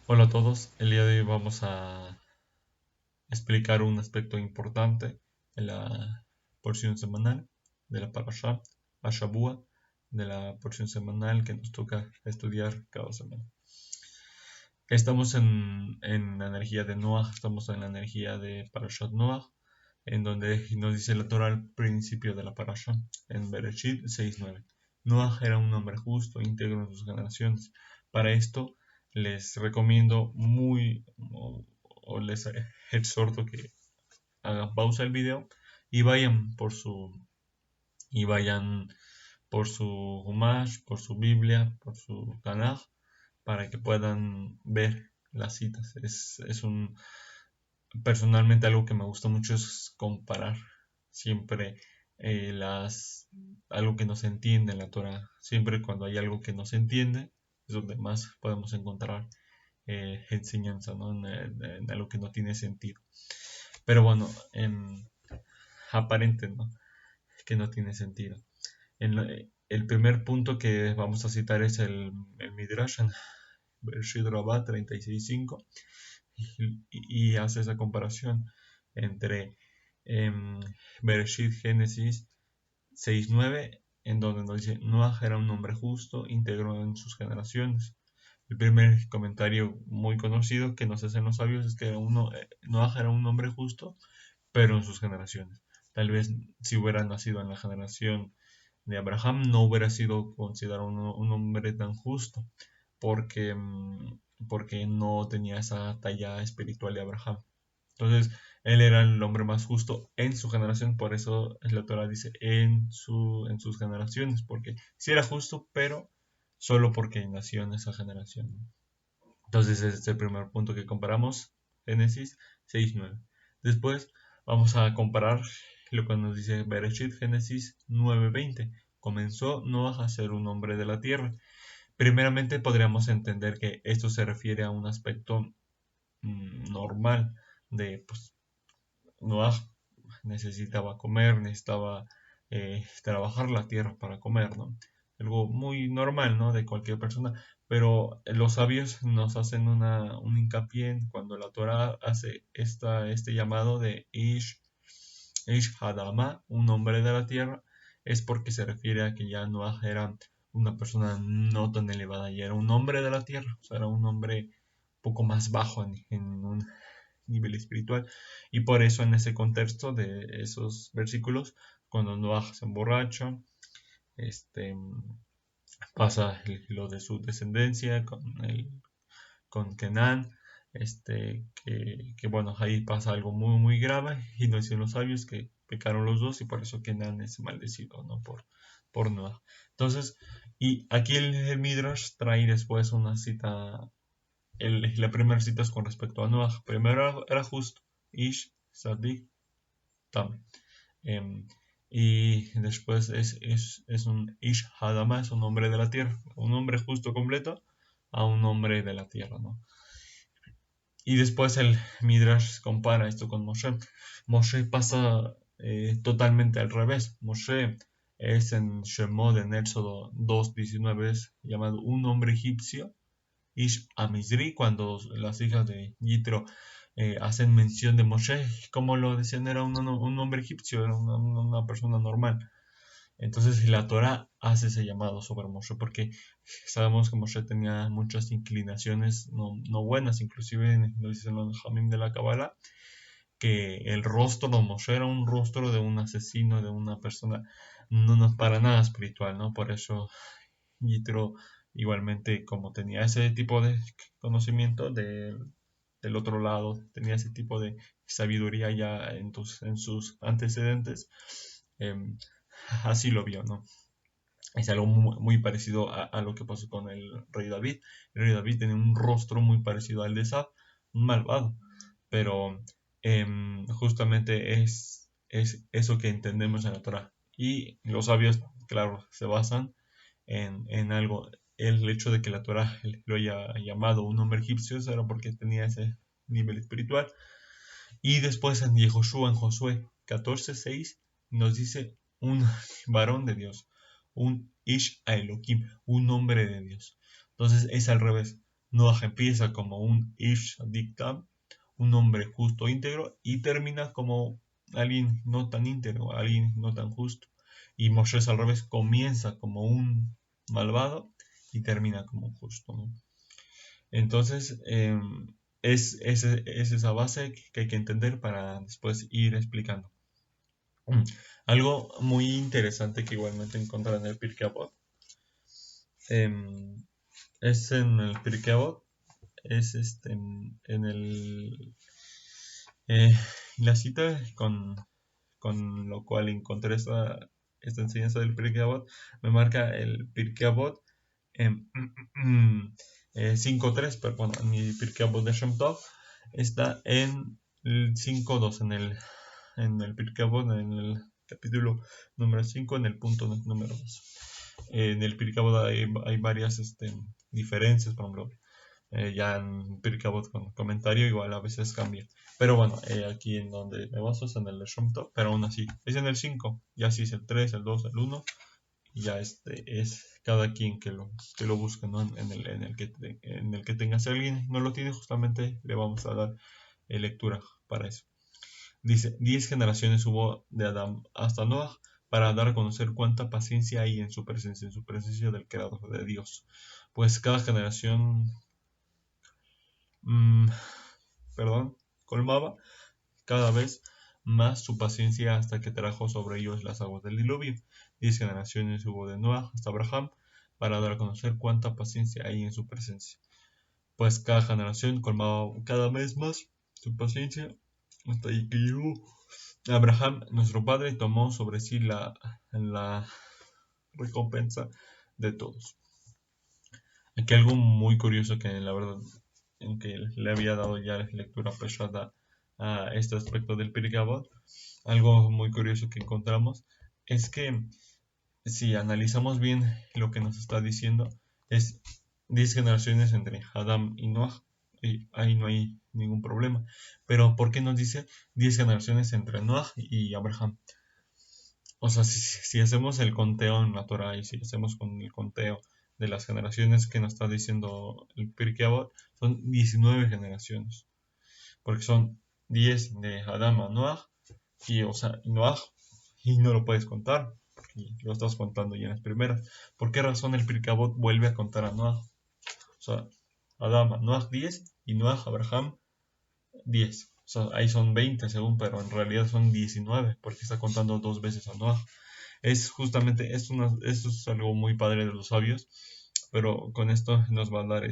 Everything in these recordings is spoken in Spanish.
Hola a todos, el día de hoy vamos a explicar un aspecto importante de la porción semanal de la Parashá, Ashabua, de la porción semanal que nos toca estudiar cada semana. Estamos en la energía de Noah, estamos en la energía de Parashat Noah, en donde nos dice la Torah al principio de la Parashá, en Bereshit 6:9. Noah era un hombre justo, íntegro en sus generaciones. Para esto les recomiendo o les exhorto que hagan pausa el video y vayan por su Humash, por su Biblia, por su Tanaj, para que puedan ver las citas. Personalmente algo que me gusta mucho es comparar siempre algo que no se entiende en la Torah. Siempre cuando hay algo que no se entiende es donde más podemos encontrar enseñanza, ¿no? En algo que no tiene sentido. Pero bueno, aparente, ¿no? Que no tiene sentido. El primer punto que vamos a citar es el Midrash en Bereshit Rabbah 36:5 y hace esa comparación entre em, Bereshit Génesis 6:9, en donde nos dice: Noah era un hombre justo, íntegro en sus generaciones. El primer comentario muy conocido que nos hacen los sabios es que Noah era un hombre justo, pero en sus generaciones. Tal vez si hubiera nacido en la generación de Abraham no hubiera sido considerado un hombre tan justo, porque, porque no tenía esa talla espiritual de Abraham. Entonces, él era el hombre más justo en su generación, por eso la Torah dice en sus generaciones, porque sí era justo, pero solo porque nació en esa generación. Entonces, ese es el primer punto que comparamos, Génesis 6:9. Después, vamos a comparar lo que nos dice Bereshit, Génesis 9:20. Comenzó Noah a ser un hombre de la tierra. Primeramente, podríamos entender que esto se refiere a un aspecto normal de, pues, Noah necesitaba comer, necesitaba trabajar la tierra para comer, ¿no? Algo muy normal, ¿no? De cualquier persona. Pero los sabios nos hacen un hincapié cuando la Torah hace este llamado de Ish Hadama, un hombre de la tierra, es porque se refiere a que ya Noah era una persona no tan elevada, ya era un hombre de la tierra, o sea, era un hombre poco más bajo en un nivel espiritual. Y por eso en ese contexto de esos versículos, cuando Noah se emborracha, este, pasa lo de su descendencia con Kenan, que bueno, ahí pasa algo muy grave y nos dicen los sabios que pecaron los dos y por eso Kenan es maldecido, ¿no? Por Noah. Entonces, y aquí el Midrash trae después una cita, la primera cita es con respecto a Noah. Primero era justo, Ish, Sadik, Tam. Em, y después es un Ish Hadama, es un hombre de la tierra, un hombre justo completo a un hombre de la tierra, ¿no? Y después el Midrash compara esto con Moshe. Moshe pasa totalmente al revés. Moshe es en Shemot, en Éxodo 2:19, es llamado un hombre egipcio, Ish Amizri, cuando las hijas de Yitro hacen mención de Moshe, como lo decían, era un hombre egipcio, era una persona normal. Entonces la Torah hace ese llamado sobre Moshe porque sabemos que Moshe tenía muchas inclinaciones no buenas, inclusive lo dicen los Jamim de la Kabbalah, que el rostro de Moshe era un rostro de un asesino, de una persona no para nada espiritual, ¿no? Por eso Yitro igualmente, como tenía ese tipo de conocimiento del otro lado, tenía ese tipo de sabiduría ya en sus antecedentes, eh, así lo vio, ¿no? Es algo muy parecido a lo que pasó con el rey David. El rey David tenía un rostro muy parecido al de Saab, un malvado, pero justamente es eso que entendemos en la Torah. Y los sabios, claro, se basan en algo. El hecho de que la Torah lo haya llamado un hombre egipcio era porque tenía ese nivel espiritual. Y después en Yehoshua, en Josué 14:6, nos dice un varón de Dios, un Ish a Elohim, un hombre de Dios. Entonces es al revés. Noah empieza como un Ish Diktam, un hombre justo e íntegro, y termina como alguien no tan íntegro, alguien no tan justo. Y Moshe al revés, comienza como un malvado y termina como un justo, ¿no? Entonces, es esa base que hay que entender para después ir explicando. Mm. Algo muy interesante que igualmente encontrar en el Pirkei Avot, em, es en el Pirkei Avot, es en el eh, la cita con lo cual encontré esta enseñanza del Pirkei Avot, me marca el Pirkei Avot en 5.3, pero bueno, mi Pirkei Avot de Shem Tov está en el 5.2, en el Pirkei Avot, en el capítulo número 5, en el punto número 2. En el Pirkei Avot hay varias diferencias, por ejemplo, ya en Pirkei Avot con comentario igual a veces cambia. Pero bueno, aquí en donde me baso es en el de Shem Tov, pero aún así es en el 5, ya así es el 3, el 2, el 1, y ya es cada quien que lo busque, ¿no? En el que tenga. Si alguien no lo tiene, justamente le vamos a dar lectura para eso. Dice, 10 generaciones hubo de Adán hasta Noah para dar a conocer cuánta paciencia hay en su presencia del Creador de Dios. Pues cada generación, mm, perdón, colmaba cada vez más su paciencia hasta que trajo sobre ellos las aguas del diluvio. 10 generaciones hubo de Noah hasta Abraham para dar a conocer cuánta paciencia hay en su presencia. Pues cada generación colmaba cada vez más su paciencia hasta que llegó Abraham, nuestro padre, tomó sobre sí la recompensa de todos. Aquí algo muy curioso que la verdad, en que le había dado ya lectura pesada a este aspecto del Pirkei Avot, algo muy curioso que encontramos es que si analizamos bien lo que nos está diciendo, es 10 generaciones entre Adam y Noah, y ahí no hay ningún problema. Pero ¿por qué nos dice 10 generaciones entre Noah y Abraham? O sea, si hacemos el conteo en la Torah y si hacemos con el conteo de las generaciones que nos está diciendo el Pirkei Avot, son 19 generaciones. Porque son 10 de Adam a Noah, y, o sea, Noah, y no lo puedes contar, y lo estás contando ya en las primeras. ¿Por qué razón el Pirkei Avot vuelve a contar a Noah? O sea, Adam a Noah 10 y Noah a Abraham 10. O sea, ahí son 20 según, pero en realidad son 19 porque está contando dos veces a Noah. Es justamente, esto es algo muy padre de los sabios, pero con esto nos va a dar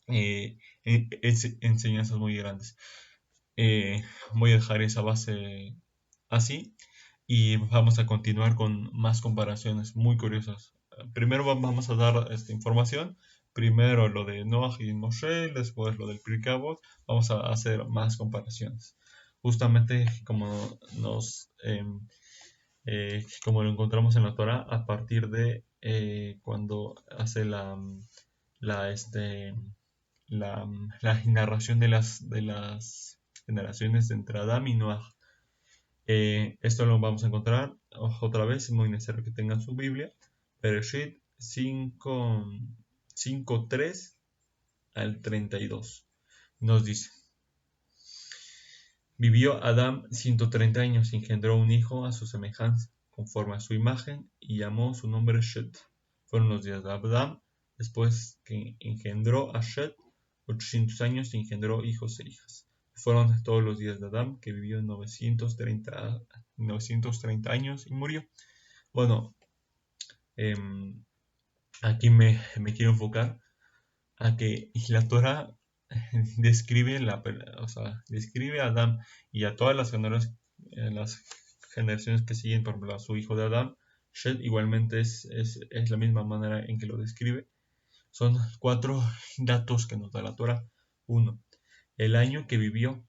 eh, enseñanzas muy grandes. Voy a dejar esa base así y vamos a continuar con más comparaciones muy curiosas. Primero vamos a dar esta información, primero lo de Noah y Moshe, después lo del Pirkei Avot, vamos a hacer más comparaciones. Justamente como lo encontramos en la Torah a partir de cuando hace la, este, la narración de las generaciones entre Adán y Noah. Esto lo vamos a encontrar otra vez, es muy necesario que tengan su Biblia. Bereshit 5:3 al 32. Nos dice: Vivió Adán 130 años, engendró un hijo a su semejanza, conforme a su imagen, y llamó su nombre Shet. Fueron los días de Adán, después que engendró a Shet, 800 años y engendró hijos e hijas. Fueron todos los días de Adán, que vivió 930 años y murió. Bueno, aquí me quiero enfocar a que la Torah describe, o sea, describe a Adán y a todas las generaciones que siguen, por ejemplo, a su hijo de Adán, Shet, igualmente es la misma manera en que lo describe. Son 4 datos que nos da la Torah. 1. El año que vivió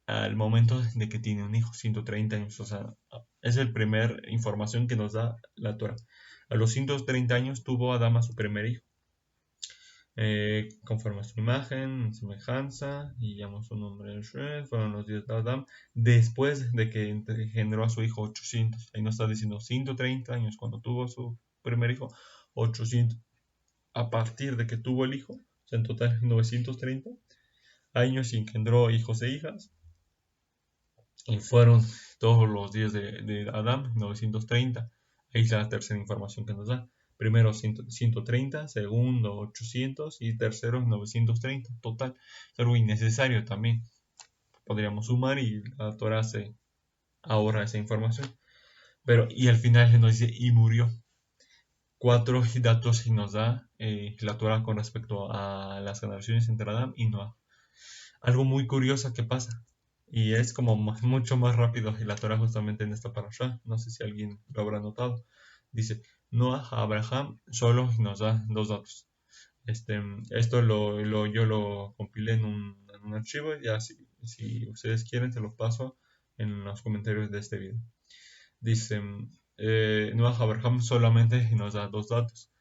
al momento de que tiene un hijo, 130 años. O sea, es la primera información que nos da la Torah. A los 130 años tuvo Adán a su primer hijo. Conforme a su imagen, semejanza, y llamó su nombre Shet, fueron los días de Adán, después de que engendró a su hijo 800. Ahí nos está diciendo 130 años cuando tuvo su primer hijo, 800 a partir de que tuvo el hijo, sea, en total 930 años y engendró hijos e hijas, y fueron todos los días de Adán, 930. Ahí es la tercera información que nos da. Primero 130, segundo 800 y tercero 930. Total, es algo innecesario también. Podríamos sumar y la Torah se ahorra esa información. Pero, y al final nos dice, y murió. Cuatro datos que nos da la Torah con respecto a las generaciones entre Adán y Noah. Algo muy curioso que pasa. Y es como mucho más rápido y la Torah justamente en esta parasha. No sé si alguien lo habrá notado. Dice, Noah, Abraham, solo nos da dos datos. Esto yo lo compilé en un archivo. Ya si ustedes quieren, se los paso en los comentarios de este video. Dice, Noah, Abraham solamente nos da dos datos.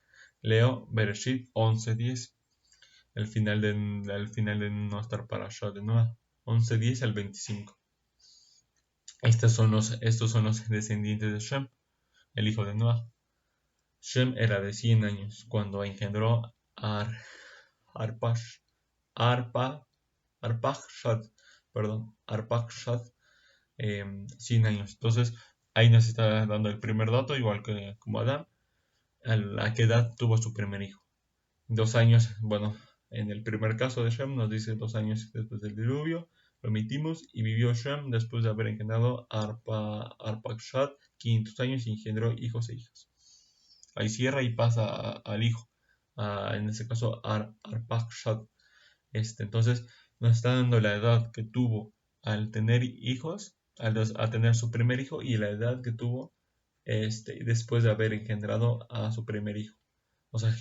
Leo Bereshit 11:10. El final de nuestra parasha de Noah. 11:10 al 25. Estos son los descendientes de Shem, el hijo de Noah. Shem era de 100 años cuando engendró a Arpa, Arpachshad, perdón, Arpachshad, 100 años. Entonces, ahí nos está dando el primer dato, igual que como Adán, a qué edad tuvo su primer hijo. 2 años, bueno, en el primer caso de Shem nos dice 2 años después del diluvio, lo omitimos, y vivió Shem después de haber engendrado Arpachshad 500 años y engendró hijos e hijas. Ahí cierra y pasa al hijo, en este caso Arpachshad. Entonces nos está dando la edad que tuvo al tener hijos, a tener su primer hijo, y la edad que tuvo después de haber engendrado a su primer hijo. O sea,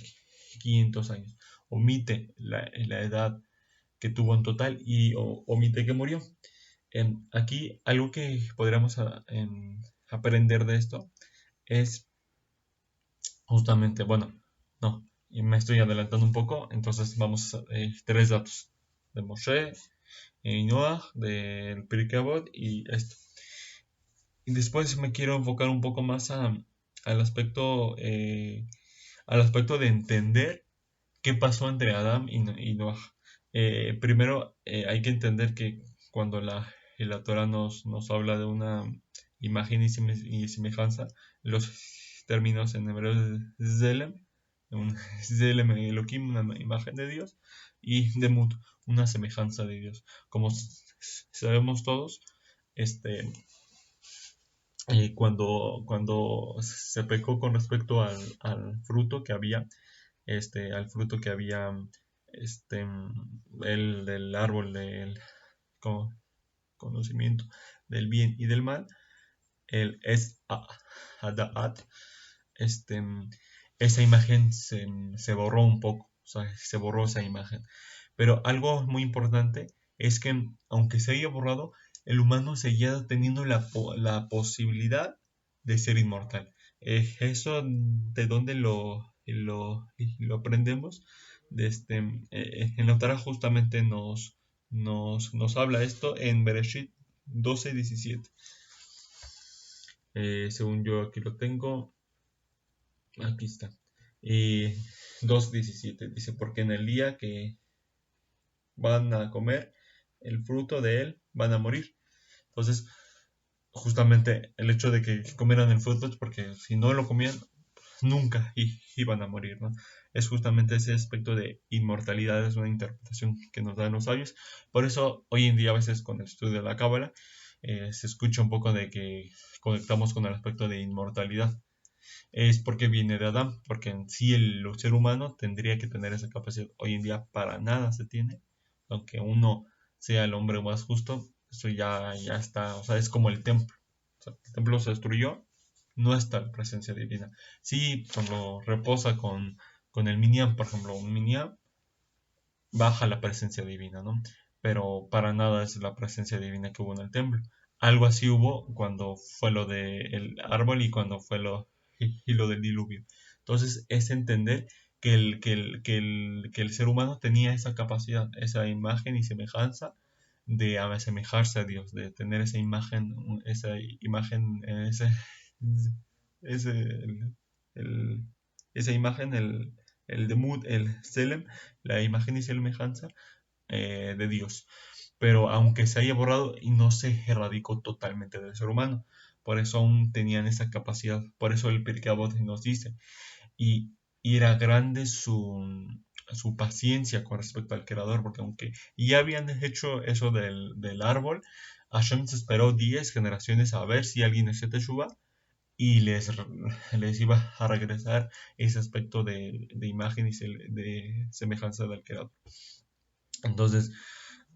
500 años. Omite la edad que tuvo en total y omite que murió. Aquí algo que podríamos aprender de esto es justamente, bueno, no, me estoy adelantando un poco, entonces vamos a tres datos de Moshe y Noah, del Pirkei Avot y esto. Y después me quiero enfocar un poco más al aspecto de entender qué pasó entre Adán y Noah. Primero hay que entender que cuando la Torah nos habla de una imagen y semejanza, los términos en hebreo es Zelem, un Zelem Elohim, una imagen de Dios, y Demut, una semejanza de Dios. Como sabemos todos, cuando se pecó con respecto al fruto que había, al fruto que había, este, el del árbol del conocimiento del bien y del mal, el es Adaat, este, esa imagen se borró un poco, o sea, se borró esa imagen. Pero algo muy importante es que, aunque se haya borrado, el humano seguía teniendo la posibilidad de ser inmortal. Eso, ¿de dónde lo aprendemos? En la Torah justamente nos habla esto en Bereshit 12:17. Según yo aquí lo tengo, aquí está. 2:17 dice, porque en el día que van a comer el fruto de él, van a morir. Entonces, justamente el hecho de que comieran el fruto es porque si no lo comían, nunca iban a morir, ¿no? Es justamente ese aspecto de inmortalidad, es una interpretación que nos dan los sabios. Por eso, hoy en día, a veces con el estudio de la Cábala, se escucha un poco de que conectamos con el aspecto de inmortalidad. Es porque viene de Adán, porque en sí el ser humano tendría que tener esa capacidad. Hoy en día para nada se tiene, aunque uno sea el hombre más justo, eso ya está, o sea, es como el templo. O sea, el templo se destruyó, no está la presencia divina. Sí, cuando reposa con el Minyan, por ejemplo, un Minyan, baja la presencia divina, ¿no? Pero para nada es la presencia divina que hubo en el templo. Algo así hubo cuando fue lo del árbol y cuando fue lo del diluvio. Entonces es entender que el ser humano tenía esa capacidad, esa imagen y semejanza de asemejarse a Dios, de tener esa imagen, esa imagen, el Demut, el Selem, la imagen y semejanza de Dios. Pero aunque se haya borrado y no se erradicó totalmente del ser humano, por eso aún tenían esa capacidad, por eso el Pirkei Avot nos dice, y, y era grande su paciencia con respecto al creador, porque aunque ya habían hecho eso del árbol, Hashem se esperó 10 generaciones a ver si alguien hacía teshuva y les iba a regresar ese aspecto de imagen y de semejanza del creador. Entonces,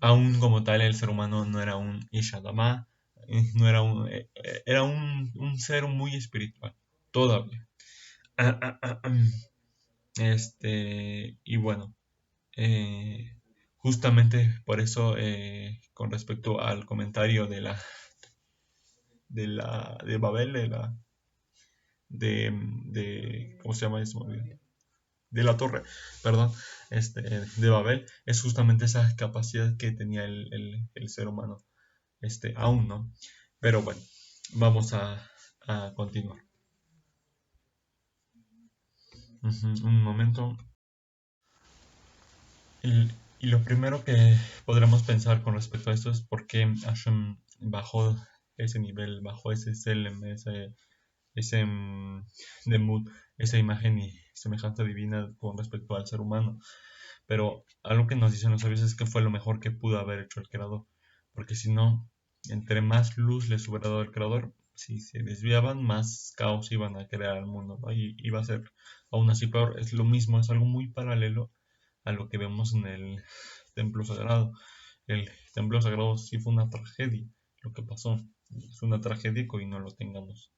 aún como tal, el ser humano no era un Ishadama, no era era un ser muy espiritual, todavía. Y bueno, eh, justamente por eso, con respecto al comentario de Babel, ¿cómo se llama eso? De la torre, perdón, de Babel, es justamente esa capacidad que tenía el ser humano, aún no. Pero bueno, vamos a continuar. Un momento. Y lo primero que podremos pensar con respecto a esto es por qué Hashem bajó ese nivel, bajó ese Selem, ese Demut, esa imagen y semejanza divina con respecto al ser humano. Pero algo que nos dicen los sabios es que fue lo mejor que pudo haber hecho el creador. Porque si no, entre más luz les hubiera dado el creador, si se desviaban, más caos iban a crear al mundo, ¿no? Y iba a ser aún así peor. Es lo mismo, es algo muy paralelo a lo que vemos en el templo sagrado. El templo sagrado sí fue una tragedia lo que pasó. Es una tragedia que hoy no lo tengamos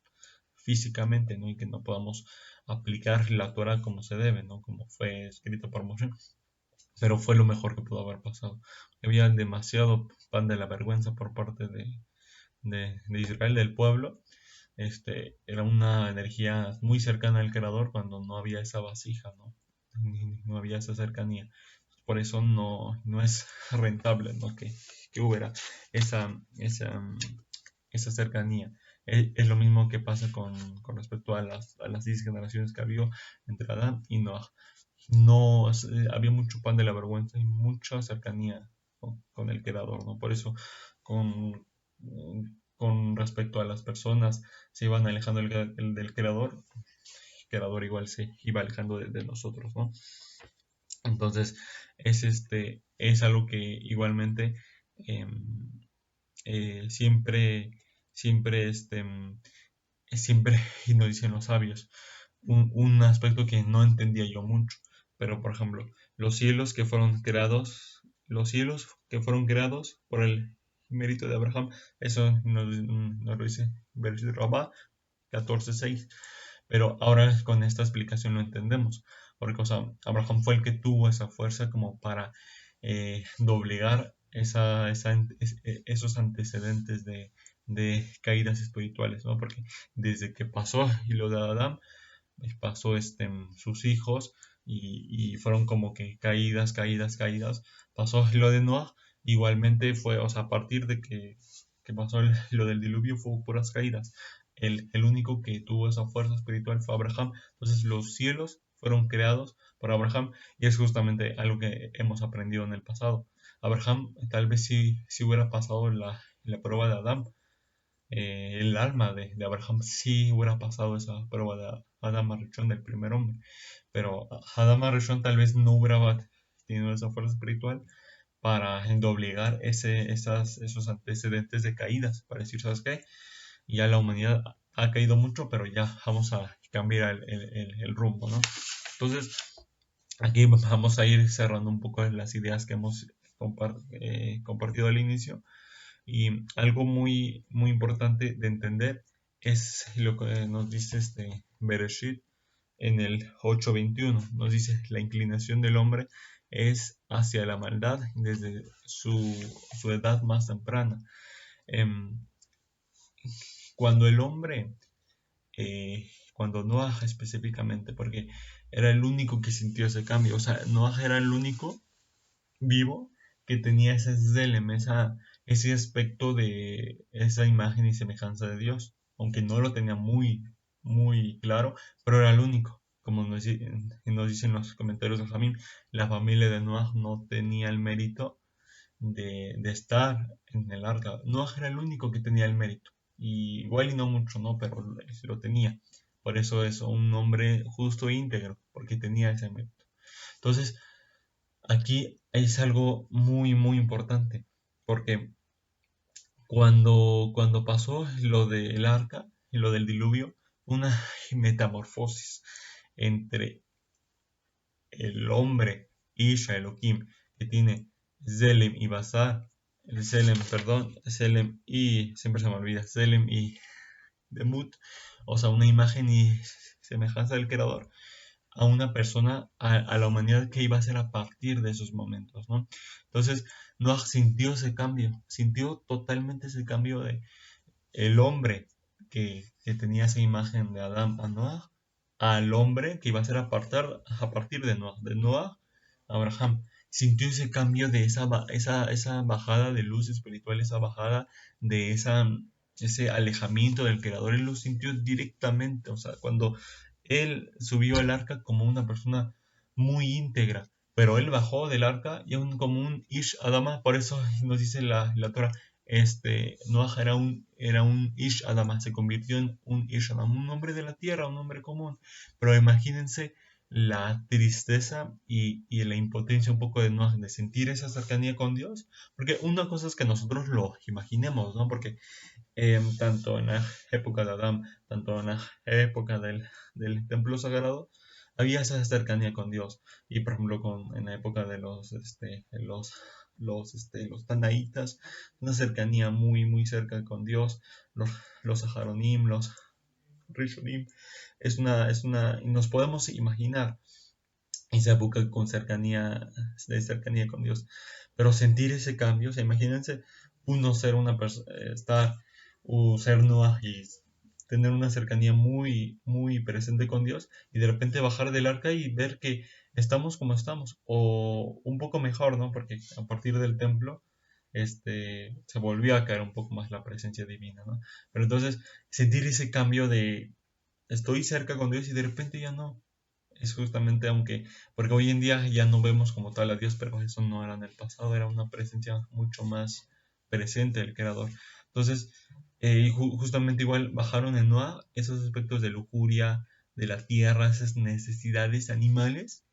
físicamente, ¿no? Y que no podamos aplicar la Torah como se debe, ¿no? Como fue escrito por Moshe. Pero fue lo mejor que pudo haber pasado. Había demasiado pan de la vergüenza por parte de Israel, del pueblo. Era una energía muy cercana al creador cuando no había esa vasija, ¿no? No había esa cercanía. Por eso no es rentable, ¿no? Que hubiera esa, esa, esa cercanía. Es lo mismo que pasa con respecto a las 10 generaciones que había entre Adán y Noah. No, había mucho pan de la vergüenza y mucha cercanía con el creador, ¿no? Por eso, con, con respecto a las personas, se iban alejando del creador, el creador igual se iba alejando de nosotros, ¿no? Entonces, es algo que igualmente em, siempre, siempre, siempre, y nos dicen los sabios, un aspecto que no entendía yo mucho, pero por ejemplo, los cielos que fueron creados por el mérito de Abraham, eso nos lo dice Bereshit Rabá 14:6, pero ahora con esta explicación lo entendemos, porque o sea, Abraham fue el que tuvo esa fuerza como para doblegar esos antecedentes de caídas espirituales, ¿no? Porque desde que pasó y lo de Adán, pasó sus hijos y fueron como que caídas, caídas, caídas. Pasó lo de Noah, igualmente fue, o sea, a partir de que pasó lo del diluvio fue puras caídas. El único que tuvo esa fuerza espiritual fue Abraham. Entonces los cielos fueron creados por Abraham y es justamente algo que hemos aprendido en el pasado. Abraham tal vez sí hubiera pasado la prueba de Adán, el alma de Abraham sí hubiera pasado esa prueba de Adam Arishon, del primer hombre, pero Adam Arishon tal vez no hubiera tenido esa fuerza espiritual para obligar esos antecedentes de caídas, para decir, ¿sabes qué? Ya la humanidad ha caído mucho, pero ya vamos a cambiar el rumbo, ¿no? Entonces, aquí vamos a ir cerrando un poco las ideas que hemos compartido al inicio. Y algo muy, muy importante de entender es lo que nos dice Bereshit en el 8:21. Nos dice, la inclinación del hombre es hacia la maldad desde su edad más temprana. Em, cuando el hombre, cuando Noah específicamente, porque era el único que sintió ese cambio, o sea, Noah era el único vivo que tenía ese Zelem, ese aspecto de esa imagen y semejanza de Dios, aunque no lo tenía muy, muy claro, pero era el único. como nos dicen los comentarios de Jamín, la familia de Noah no tenía el mérito de estar en el arca. Noah era el único que tenía el mérito. Y igual y no mucho, ¿no? Pero él sí lo tenía. Por eso es un hombre justo e íntegro, porque tenía ese mérito. Entonces, aquí es algo muy, muy importante, porque cuando pasó lo del arca y lo del diluvio, una metamorfosis entre el hombre Isha Elohim que tiene Zelem y Basar, el Zelem, perdón, Zelem y, siempre se me olvida, Zelem y Demut, o sea, una imagen y semejanza del Creador, a una persona, a la humanidad que iba a ser a partir de esos momentos, ¿no? Entonces, Noah sintió ese cambio, sintió totalmente ese cambio de el hombre que tenía esa imagen de Adán a Noah, al hombre que iba a ser a partir de Noah a Abraham. Sintió ese cambio de esa bajada de luz espiritual, esa bajada de ese alejamiento del Creador. Él lo sintió directamente, o sea, cuando él subió al arca como una persona muy íntegra, pero él bajó del arca y aún como un Ish Adama, por eso nos dice la Torah, Noah era un Ish Adama, se convirtió en un Ish Adama, un hombre de la tierra, un hombre común. Pero imagínense la tristeza y la impotencia un poco de Noah de sentir esa cercanía con Dios, porque una cosa es que nosotros lo imaginemos, ¿no? Porque tanto en la época de Adán, tanto en la época del templo sagrado, había esa cercanía con Dios. Y por ejemplo, en la época de los tanaítas, una cercanía muy, muy cerca con Dios, los Aharonim, los Rishonim, y nos podemos imaginar esa época de cercanía con Dios. Pero sentir ese cambio, o sea, imagínense uno ser una persona, ser Noah y tener una cercanía muy, muy presente con Dios y de repente bajar del arca y ver que estamos como estamos, o un poco mejor, ¿no? Porque a partir del templo, se volvió a caer un poco más la presencia divina, ¿no? Pero entonces, sentir ese cambio de estoy cerca con Dios y de repente ya no, es justamente porque hoy en día ya no vemos como tal a Dios, pero eso no era en el pasado, era una presencia mucho más presente del Creador. Entonces, justamente igual bajaron en Noah esos aspectos de lujuria, de la tierra, esas necesidades animales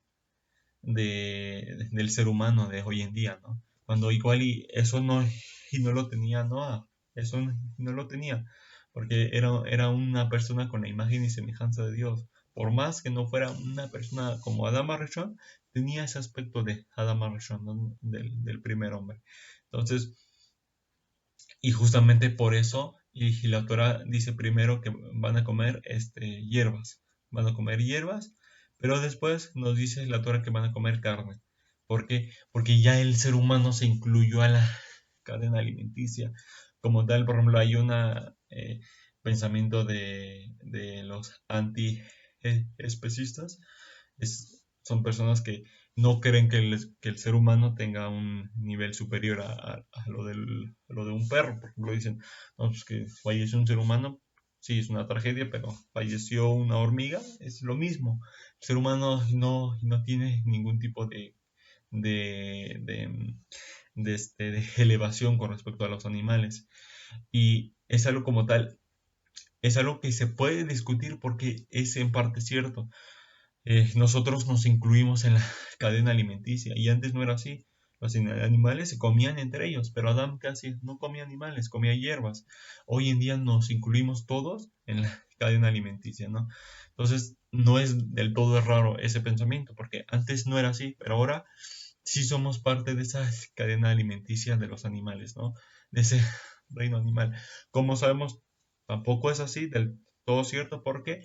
del ser humano de hoy en día, ¿no? Cuando igual y no lo tenía Noah, no lo tenía, porque era una persona con la imagen y semejanza de Dios. Por más que no fuera una persona como Adama Rishon, tenía ese aspecto de Adama Rishon, ¿no? del primer hombre. Entonces, y justamente por eso, y la Torah dice primero que van a comer hierbas, van a comer hierbas, pero después nos dice la Torah que van a comer carne. ¿Por qué? Porque ya el ser humano se incluyó a la cadena alimenticia. Como tal, por ejemplo, hay un pensamiento de los anti-especistas. Son personas que no creen que el ser humano tenga un nivel superior a lo de un perro. Por ejemplo, dicen, no, pues que falleció un ser humano, sí, es una tragedia, pero falleció una hormiga, es lo mismo. El ser humano no tiene ningún tipo de, de, de elevación con respecto a los animales. Y es algo como tal, es algo que se puede discutir porque es en parte cierto. Nosotros nos incluimos en la cadena alimenticia y antes no era así. Los animales se comían entre ellos, pero Adán casi no comía animales, comía hierbas. Hoy en día nos incluimos todos en la cadena alimenticia, ¿no? Entonces, no es del todo raro ese pensamiento, porque antes no era así, pero ahora sí somos parte de esa cadena alimenticia de los animales, ¿no? De ese reino animal. Como sabemos, tampoco es así del todo cierto porque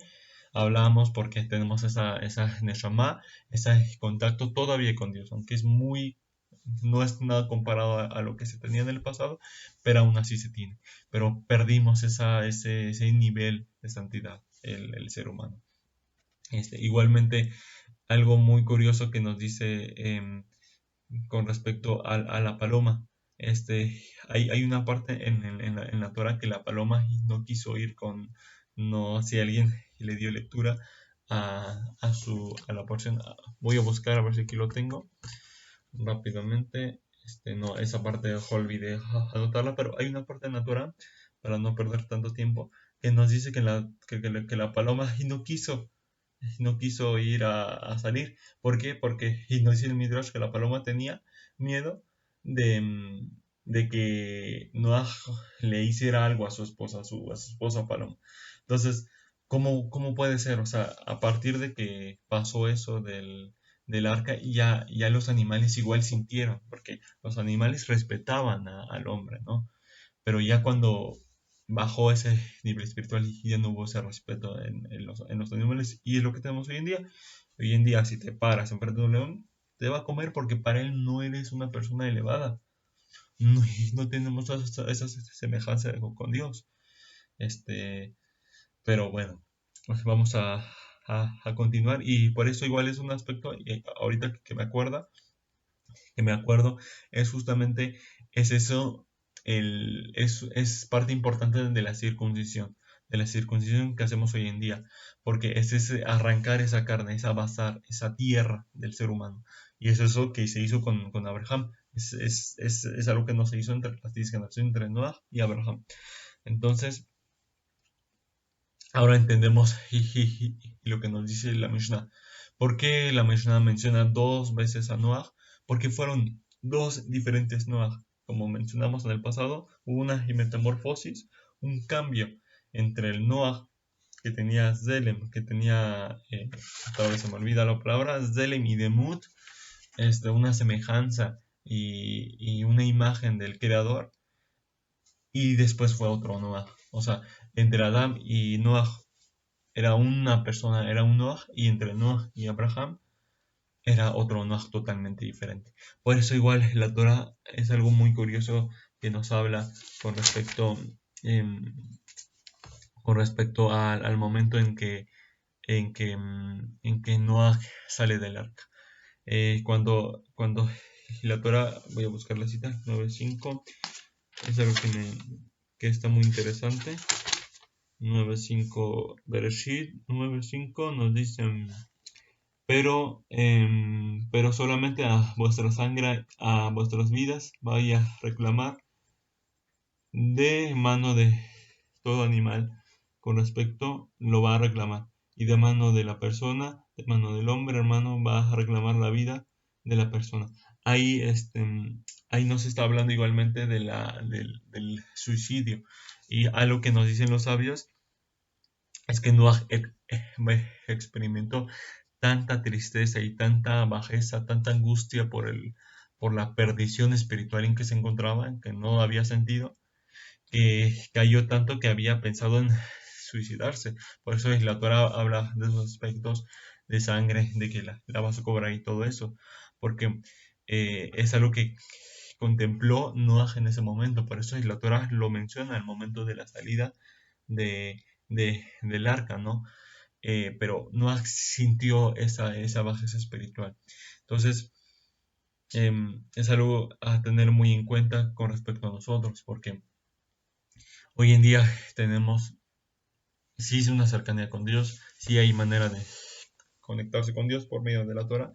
hablamos, porque tenemos esa neshama, ese contacto todavía con Dios, aunque no es nada comparado a lo que se tenía en el pasado, pero aún así se tiene. Pero perdimos ese nivel de santidad, el ser humano. Igualmente, algo muy curioso que nos dice con respecto a la paloma. Hay una parte en la Torah que la paloma no quiso ir no, si alguien le dio lectura, a la porción. Voy a buscar a ver si aquí lo tengo rápidamente. No, esa parte olvidé anotarla, pero hay una parte natural, para no perder tanto tiempo, que nos dice que la paloma y no quiso ir a salir. ¿Por qué? Porque, y nos dice el Midrash que la paloma tenía miedo de que Noah le hiciera algo a su esposa, a su esposa paloma. Entonces, ¿cómo puede ser? O sea, a partir de que pasó eso del arca, ya los animales igual sintieron, porque los animales respetaban al hombre, ¿no? Pero ya cuando bajó ese nivel espiritual y ya no hubo ese respeto en los animales, y es lo que tenemos hoy en día. Hoy en día, si te paras enfrente de un león, te va a comer porque para él no eres una persona elevada. No, y no tenemos esa semejanza con Dios. Este, pero bueno, pues vamos a continuar, y por eso igual es un aspecto, ahorita que me acuerdo, es justamente, es eso, es parte importante de la circuncisión que hacemos hoy en día, porque es ese arrancar esa carne, esa basar, esa tierra del ser humano, y es eso que se hizo con Abraham. Es algo que no se hizo entre las 10 generaciones, entre Noah y Abraham. Entonces, ahora entendemos lo que nos dice la Mishnah. ¿Por qué la Mishnah menciona dos veces a Noah? Porque fueron dos diferentes Noah. Como mencionamos en el pasado, hubo una metamorfosis, un cambio entre el Noah que tenía Zelem, que tenía, otra vez se me olvida la palabra, Zelem y Demut, una semejanza y una imagen del Creador, y después fue otro Noah. O sea, entre Adán y Noah era una persona, era un Noah, y entre Noah y Abraham era otro Noah totalmente diferente. Por eso igual la Torah es algo muy curioso que nos habla con respecto, em, al momento en que Noah sale del arca. Cuando la Torah, voy a buscar la cita, 9.5, es algo que está muy interesante. 9.5, Bereshit 9.5 nos dicen: pero solamente a vuestra sangre, a vuestras vidas, vaya a reclamar de mano de todo animal, con respecto lo va a reclamar, y de mano de la persona, de mano del hombre, hermano, va a reclamar la vida de la persona. Ahí, ahí nos está hablando igualmente del suicidio, y algo que nos dicen los sabios es que Noah experimentó tanta tristeza y tanta bajeza, tanta angustia por la perdición espiritual en que se encontraba, que no había sentido, que cayó tanto que había pensado en suicidarse. Por eso la Torah habla de esos aspectos de sangre, de que la vas a cobrar y todo eso, porque es algo que contempló Noah en ese momento. Por eso la Torah lo menciona al momento de la salida del arca, ¿no? Pero Noah sintió esa bajeza espiritual. Entonces, es algo a tener muy en cuenta con respecto a nosotros, porque hoy en día tenemos, sí es una cercanía con Dios, sí hay manera de conectarse con Dios por medio de la Torah,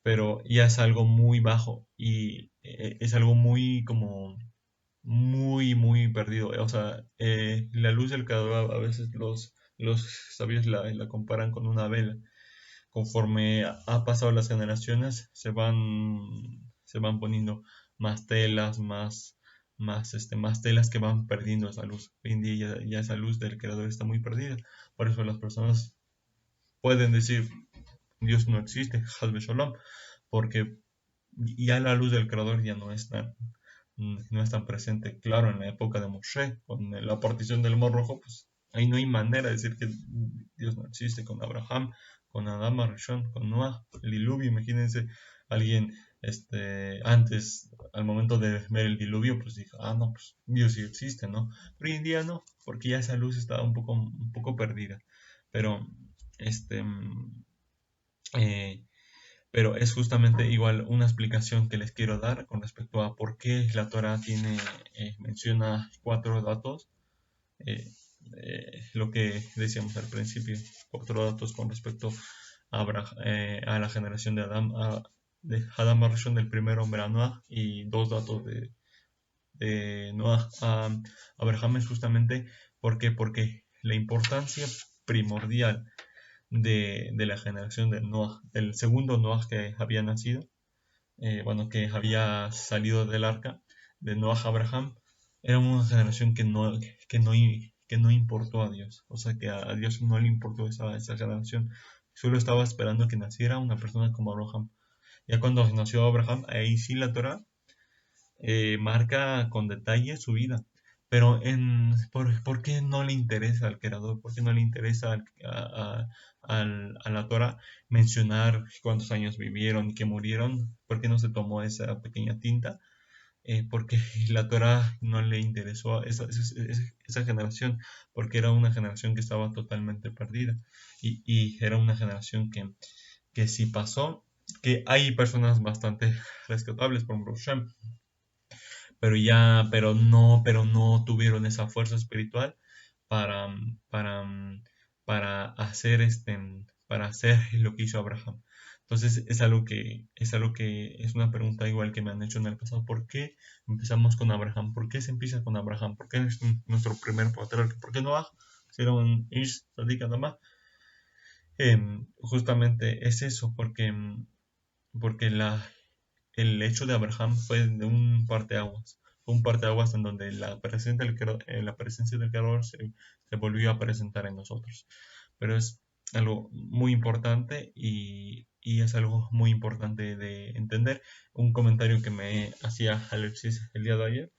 pero ya es algo muy bajo, y es algo muy como muy, muy perdido. O sea, la luz del creador, a veces los sabios la comparan con una vela. Conforme ha pasado las generaciones, se van poniendo más telas, más telas que van perdiendo esa luz. Hoy en día ya esa luz del creador está muy perdida. Por eso las personas pueden decir: Dios no existe, Hazbe Shalom, porque ya la luz del creador ya no es tan presente. Claro, en la época de Moshe, con la partición del Mar Rojo, pues ahí no hay manera de decir que Dios no existe. Con Abraham, con Adán Arishon, con Noah, el diluvio, imagínense, alguien, antes, al momento de ver el diluvio, pues dijo: no, pues Dios sí existe, ¿no? Pero hoy en día no, porque ya esa luz está un poco perdida. Pero, este, eh, pero es justamente igual una explicación que les quiero dar con respecto a por qué la Torah menciona 4 datos, eh, lo que decíamos al principio, 4 datos con respecto a la generación de Adam Arishon, del primer hombre a Noah, y 2 datos de Noah a Abraham. Es justamente porque la importancia primordial de la generación de Noah, del segundo Noah que había nacido, bueno, que había salido del arca, de Noah a Abraham, era una generación que no, que no importó a Dios. O sea, que a Dios no le importó esa generación. Solo estaba esperando que naciera una persona como Abraham. Ya cuando nació Abraham, ahí sí la Torah marca con detalle su vida. Pero ¿por qué no le interesa al creador? ¿Por qué no le interesa a la Torah mencionar cuántos años vivieron y que murieron? ¿Por qué no se tomó esa pequeña tinta? Porque la Torah no le interesó a esa generación, porque era una generación que estaba totalmente perdida. Y era una generación que sí pasó, que hay personas bastante rescatables, por ejemplo, Shem, pero no tuvieron esa fuerza espiritual para, para, para hacer para hacer lo que hizo Abraham. Entonces es algo que es una pregunta igual que me han hecho en el pasado. ¿Por qué empezamos con Abraham? ¿Por qué se empieza con Abraham? ¿Por qué es nuestro primer patriarca? ¿Por qué Noah? Si era un Ish Sadik Adama. Justamente es eso, porque el hecho de Abraham fue de un parteaguas. Fue un parteaguas en donde la presencia del Creador se volvió a presentar en nosotros. Pero es algo muy importante y es algo muy importante de entender. Un comentario que me hacía Alexis el día de ayer,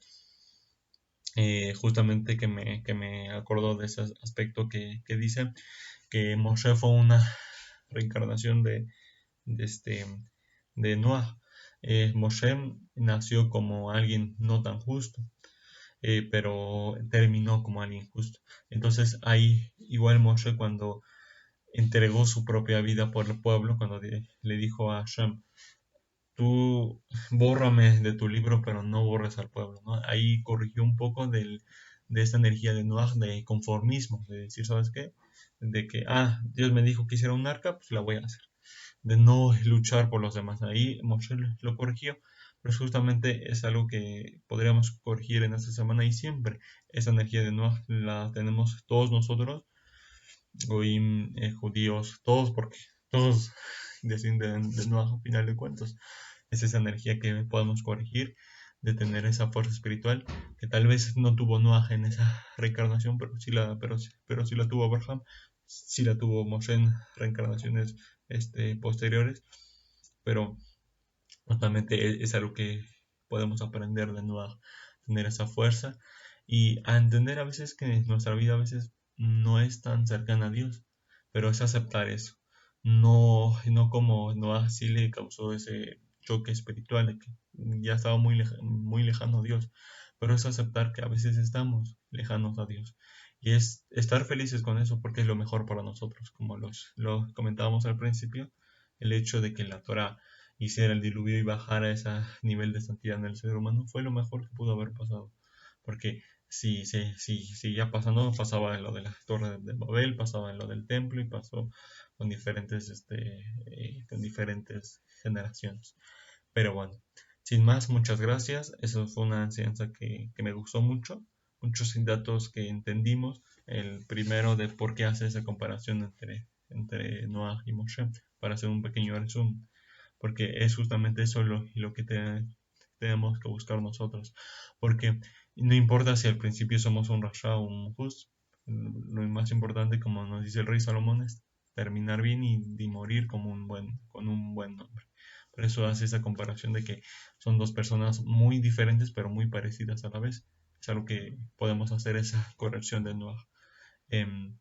justamente que me acordó de ese aspecto que dice que Moshe fue una reencarnación de, este, de Noah. Moshe nació como alguien no tan justo, pero terminó como alguien justo. Entonces ahí igual Moshe, cuando entregó su propia vida por el pueblo, cuando le dijo a Hashem, tú bórrame de tu libro, pero no borres al pueblo, ¿no? Ahí corrigió un poco de esta energía de Noah, de conformismo, de decir, ¿sabes qué? De que, Dios me dijo que hiciera un arca, pues la voy a hacer, de no luchar por los demás. Ahí Moshe lo corrigió, pero justamente es algo que podríamos corregir en esta semana y siempre. Esa energía de Noah la tenemos todos nosotros, hoy judíos, todos, porque todos descienden de Noah a final de cuentas. Es esa energía que podemos corregir, de tener esa fuerza espiritual que tal vez no tuvo Noah en esa reencarnación, pero sí la tuvo Abraham, sí la tuvo Moshe en reencarnaciones posteriores, pero justamente es algo que podemos aprender de Noah, tener esa fuerza y a entender a veces que nuestra vida a veces no es tan cercana a Dios, pero es aceptar eso. No como Noah sí le causó ese choque espiritual de que ya estaba muy lejano a Dios, pero es aceptar que a veces estamos lejanos a Dios. Y es estar felices con eso porque es lo mejor para nosotros, como lo comentábamos al principio, el hecho de que la Torah hiciera el diluvio y bajara a ese nivel de santidad en el ser humano fue lo mejor que pudo haber pasado. Porque si seguía pasando, pasaba en lo de la torre de Babel, pasaba en lo del templo y pasó con diferentes generaciones. Pero bueno, sin más, muchas gracias. Eso fue una enseñanza que me gustó mucho. Muchos datos que entendimos. El primero de por qué hace esa comparación entre Noah y Moshe, para hacer un pequeño resumen. Porque es justamente eso lo que tenemos que buscar nosotros. Porque no importa si al principio somos un rasha o un juz, lo más importante, como nos dice el rey Salomón, es terminar bien y morir con un buen nombre. Por eso hace esa comparación de que son dos personas muy diferentes pero muy parecidas a la vez. Es algo que podemos hacer esa corrección de Noah. Em,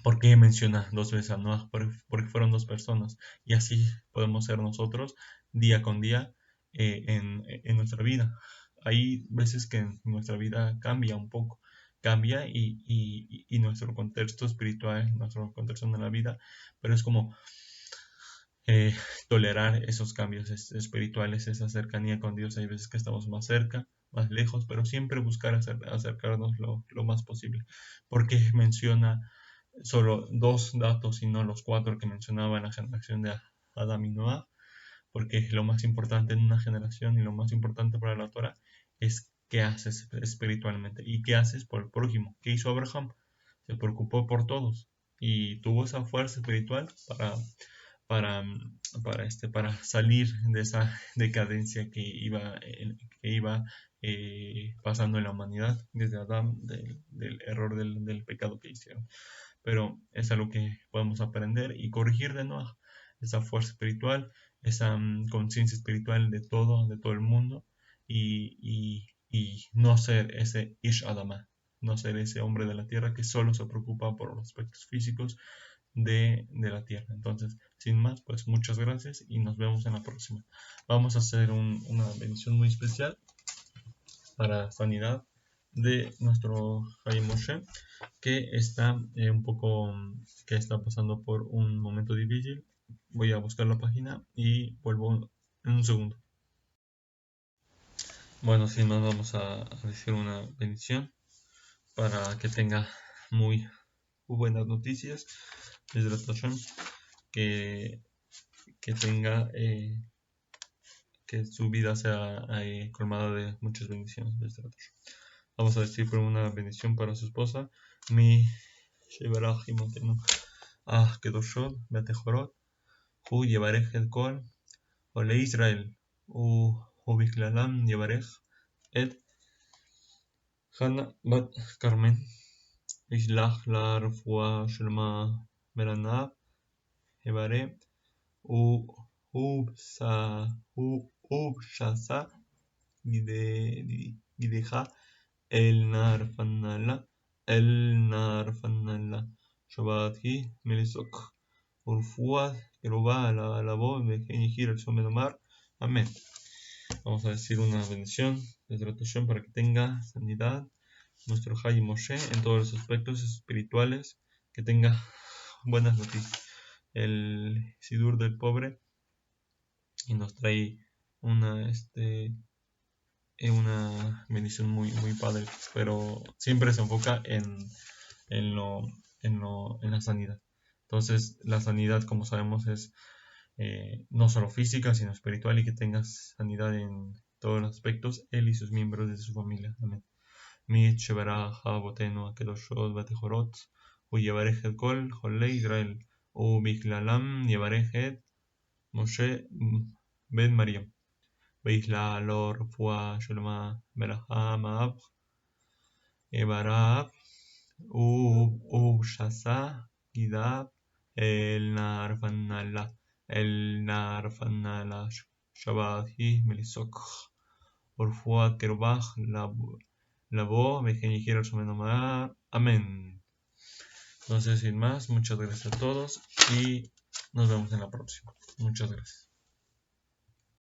¿Por qué menciona 2 veces a Noah? Porque fueron 2 personas. Y así podemos ser nosotros día con día en nuestra vida. Hay veces que nuestra vida cambia un poco, cambia y nuestro contexto espiritual, nuestro contexto en la vida, pero es como tolerar esos cambios espirituales, esa cercanía con Dios. Hay veces que estamos más cerca, más lejos, pero siempre buscar acercarnos lo más posible. Porque menciona solo 2 datos y no los 4 que mencionaba en la generación de Adán y Noah, porque lo más importante en una generación y lo más importante para la Torah es qué haces espiritualmente y qué haces por el prójimo. ¿Qué hizo Abraham? Se preocupó por todos y tuvo esa fuerza espiritual para, para salir de esa decadencia que iba pasando en la humanidad desde Adán, del error del pecado que hicieron. Pero es algo que podemos aprender y corregir de nuevo esa fuerza espiritual, esa conciencia espiritual de todo el mundo y no ser ese Ish Adama, no ser ese hombre de la tierra que solo se preocupa por los aspectos físicos de la tierra. Entonces, sin más, pues muchas gracias y nos vemos en la próxima. Vamos a hacer una bendición muy especial para sanidad de nuestro Hayim Moshe, que está que está pasando por un momento difícil. Voy a buscar la página y vuelvo en un segundo. Bueno, sin más, vamos a decir una bendición para que tenga muy buenas noticias. Desde que, que tenga que su vida sea colmada de muchas bendiciones. Vamos a decir por una bendición para su esposa. Mi Shebarach Imotenu Kedoshot Betejorot Hu Yevarech El Kol Ole Israel Ubichlalam Yevarech Et Hana Bat Carmen Ishlach La Rufua Shelma Meranab Yevare Ubshasa Gideja El Nar Fanala Shabbat Melisok Urfuad Keruba la voz de Genijir el Somedomar. Amén. Vamos a decir una bendición desde la Toshem para que tenga sanidad nuestro Hayim Moshe en todos los aspectos espirituales, que tenga buenas noticias. El Sidur del pobre y nos trae una bendición muy padre, pero siempre se enfoca en la sanidad. Entonces, la sanidad, como sabemos, es no solo física, sino espiritual, y que tengas sanidad en todos los aspectos, él y sus miembros de su familia. Amén. Mi Shebarach Abotenu Akedoshot Batejorot, U Yevarech El Kol, Jolei Israel, U Bichlalam Yevarech Et Moshe Ben Mariam. ויכלה לו רפואה שלמה מלאכה מאב יברך ובשסה גידיו אל נער פנלה שבת היא מליסוק ורפואת קרבך לבוא וכן יחיר su nombre. Amén. Entonces, sin más, muchas gracias a todos y nos vemos en la próxima. Muchas gracias.